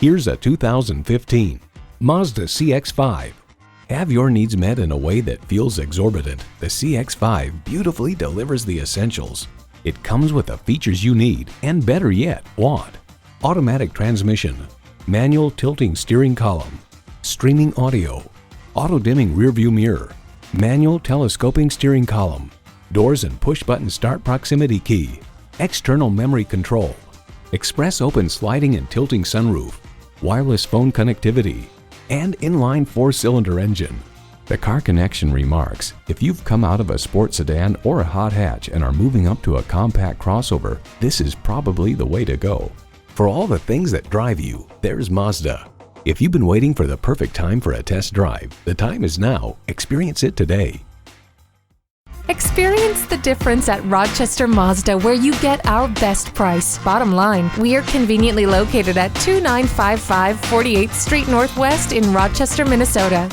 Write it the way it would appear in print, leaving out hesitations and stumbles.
Here's a 2015 Mazda CX-5. Have your needs met in a way that feels exorbitant. The CX-5 beautifully delivers the essentials. It comes with the features you need and, better yet, want. Automatic transmission, manual tilting steering column, streaming audio, auto-dimming rearview mirror, manual telescoping steering column, doors and push-button start proximity key, external memory control, express open sliding and tilting sunroof, wireless phone connectivity, and inline 4-cylinder engine. The Car Connection remarks, if you've come out of a sport sedan or a hot hatch and are moving up to a compact crossover, this is probably the way to go. For all the things that drive you, there's Mazda. If you've been waiting for the perfect time for a test drive, the time is now. Experience it today. Experience the difference at Rochester Mazda, where you get our best price. Bottom line, we are conveniently located at 2955 48th Street Northwest in Rochester, Minnesota.